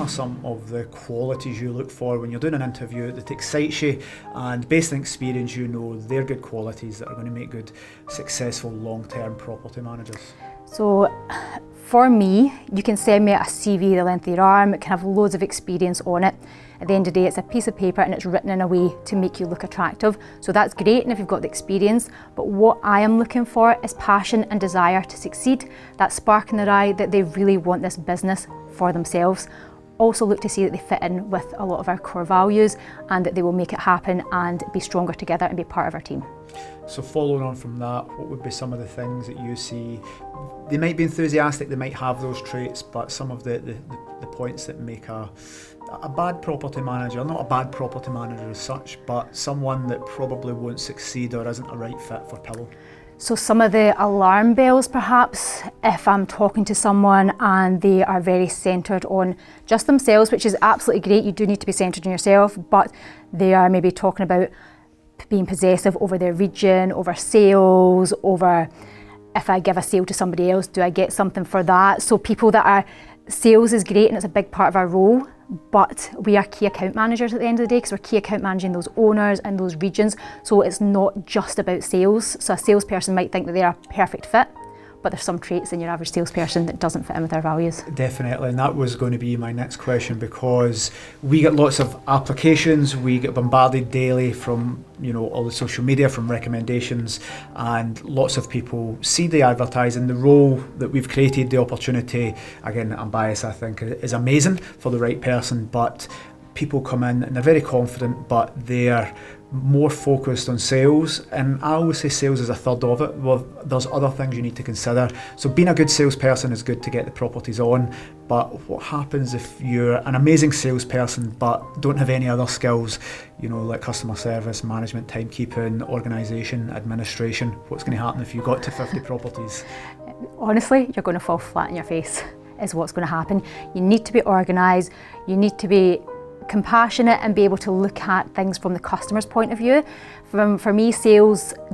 are some of the qualities you look for when you're doing an interview that excites you, and based on experience you know they're good qualities that are going to make good, successful, long-term property managers? So for me, you can send me a CV the length of your arm, it can have loads of experience on it. At the end of the day, it's a piece of paper and it's written in a way to make you look attractive. So that's great, and if you've got the experience, but what I am looking for is passion and desire to succeed, that spark in their eye that they really want this business for themselves. Also look to see that they fit in with a lot of our core values and that they will make it happen and be stronger together and be part of our team. So following on from that, what would be some of the things that you see? They might be enthusiastic, they might have those traits, but some of the points that make a bad property manager, not a bad property manager as such, but someone that probably won't succeed or isn't a right fit for Pillow. So some of the alarm bells perhaps, if I'm talking to someone and they are very centred on just themselves, which is absolutely great, you do need to be centred on yourself, but they are maybe talking about being possessive over their region, over sales, over if I give a sale to somebody else, do I get something for that? So people that are, sales is great and it's a big part of our role, but we are key account managers at the end of the day because we're key account managing those owners and those regions. So it's not just about sales. So a salesperson might think that they are a perfect fit, but there's some traits in your average salesperson that doesn't fit in with our values. Definitely, and that was going to be my next question, because we get lots of applications, we get bombarded daily from all the social media, from recommendations, and lots of people see the advertising. The role that we've created, the opportunity, again, I'm biased, I think, is amazing for the right person, but people come in and they're very confident, but they're more focused on sales, and I always say sales is a third of it. Well, there's other things you need to consider. So being a good salesperson is good to get the properties on, but what happens if you're an amazing salesperson but don't have any other skills, like customer service, management, timekeeping, organisation, administration? What's going to happen if you got to 50 properties? Honestly, you're going to fall flat on your face is what's going to happen. You need to be organised, you need to be compassionate and be able to look at things from the customer's point of view. For me,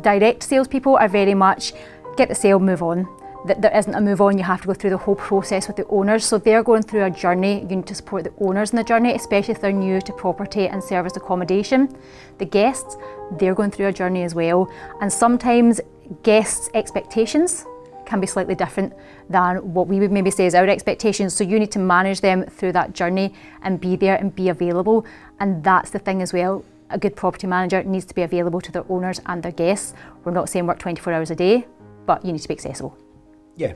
direct salespeople are very much get the sale, move on. There isn't a move on, you have to go through the whole process with the owners. So they're going through a journey, you need to support the owners in the journey, especially if they're new to property and service accommodation. The guests, they're going through a journey as well. And sometimes guests' expectations can be slightly different than what we would maybe say is our expectations. So you need to manage them through that journey and be there and be available. And that's the thing as well. A good property manager needs to be available to their owners and their guests. We're not saying work 24 hours a day, but you need to be accessible. Yeah.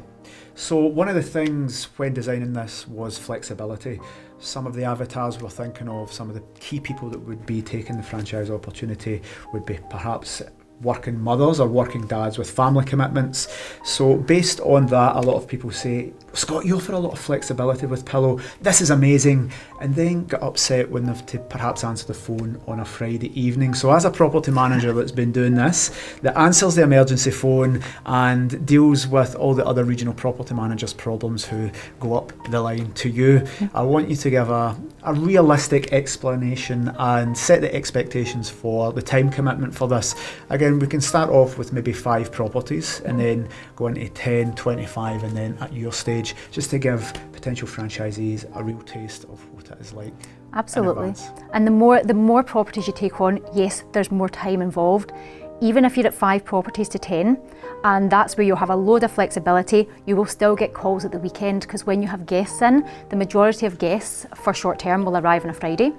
So one of the things when designing this was flexibility. Some of the avatars we're thinking of, some of the key people that would be taking the franchise opportunity would be perhaps working mothers or working dads with family commitments. So based on that, a lot of people say, Scott, you offer a lot of flexibility with Pillow, this is amazing, and then get upset when they've to perhaps answer the phone on a Friday evening. So as a property manager that's been doing this, that answers the emergency phone and deals with all the other regional property managers' problems who go up the line to you, I want you to give a realistic explanation and set the expectations for the time commitment for this. Again, we can start off with maybe 5 properties and then go into 10, 25, and then at your stage, just to give potential franchisees a real taste of what it is like. Absolutely. And the more properties you take on, yes, there's more time involved. Even if you're at 5 properties to 10, and that's where you'll have a load of flexibility, you will still get calls at the weekend, because when you have guests in, the majority of guests for short term will arrive on a Friday,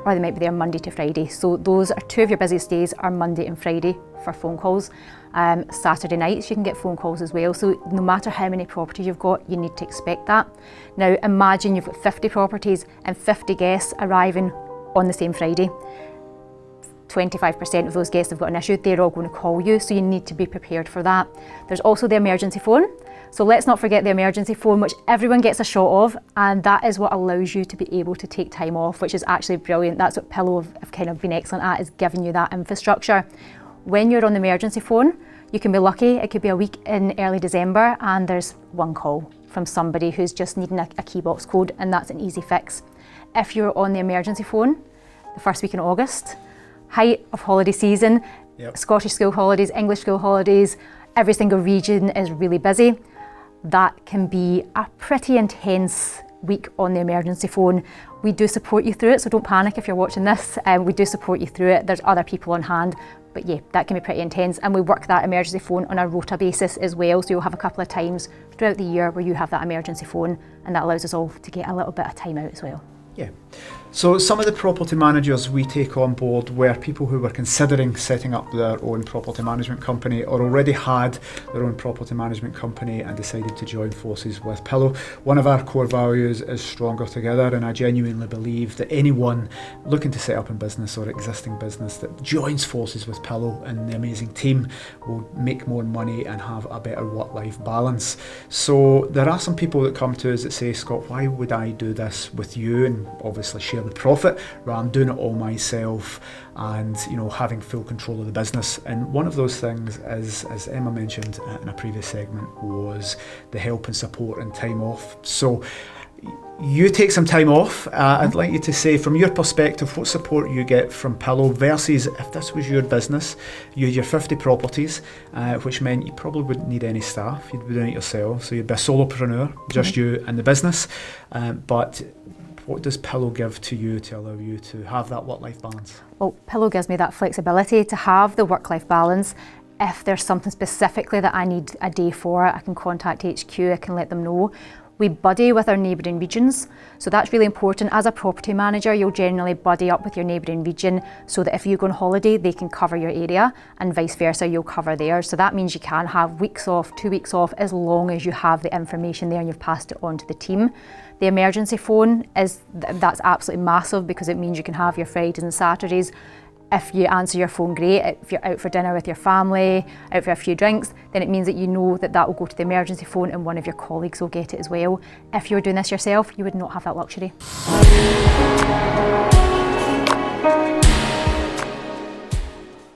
or they might be there Monday to Friday. So those are 2 of your busiest days are Monday and Friday for phone calls. Saturday nights you can get phone calls as well. So no matter how many properties you've got, you need to expect that. Now imagine you've got 50 properties and 50 guests arriving on the same Friday. 25% of those guests have got an issue, they're all going to call you, so you need to be prepared for that. There's also the emergency phone. So let's not forget the emergency phone, which everyone gets a shot of, and that is what allows you to be able to take time off, which is actually brilliant. That's what Pillow have kind of been excellent at, is giving you that infrastructure. When you're on the emergency phone, you can be lucky, it could be a week in early December and there's 1 call from somebody who's just needing a key box code, and that's an easy fix. If you're on the emergency phone, the first week in August, height of holiday season, Scottish school holidays, English school holidays, every single region is really busy. That can be a pretty intense week on the emergency phone. We do support you through it, so don't panic if you're watching this. We do support you through it. There's other people on hand, but yeah, that can be pretty intense. And we work that emergency phone on a rota basis as well, so you'll have a couple of times throughout the year where you have that emergency phone, and that allows us all to get a little bit of time out as well. Yeah. So some of the property managers we take on board were people who were considering setting up their own property management company or already had their own property management company and decided to join forces with Pillow. One of our core values is stronger together, and I genuinely believe that anyone looking to set up a business or existing business that joins forces with Pillow and the amazing team will make more money and have a better work-life balance. So there are some people that come to us that say, Scott, why would I do this with you and obviously share the profit rather than doing it all myself and having full control of the business? And one of those things is, as Emma mentioned in a previous segment, was the help and support and time off. So you take some time off. I'd like you to say, from your perspective, what support you get from Pillow versus if this was your business, you had your 50 properties, which meant you probably wouldn't need any staff, you'd be doing it yourself, so you'd be a solopreneur, just you and the business. But what does Pillow give to you to allow you to have that work-life balance? Well, Pillow gives me that flexibility to have the work-life balance. If there's something specifically that I need a day for, I can contact HQ, I can let them know. We buddy with our neighbouring regions, so that's really important. As a property manager, you'll generally buddy up with your neighbouring region so that if you go on holiday, they can cover your area, and vice versa, you'll cover theirs. So that means you can have weeks off, 2 weeks off, as long as you have the information there and you've passed it on to the team. The emergency phone that's absolutely massive, because it means you can have your Fridays and Saturdays. If you answer your phone, great. If you're out for dinner with your family, out for a few drinks, then it means that you know that that will go to the emergency phone and one of your colleagues will get it as well. If you were doing this yourself, you would not have that luxury.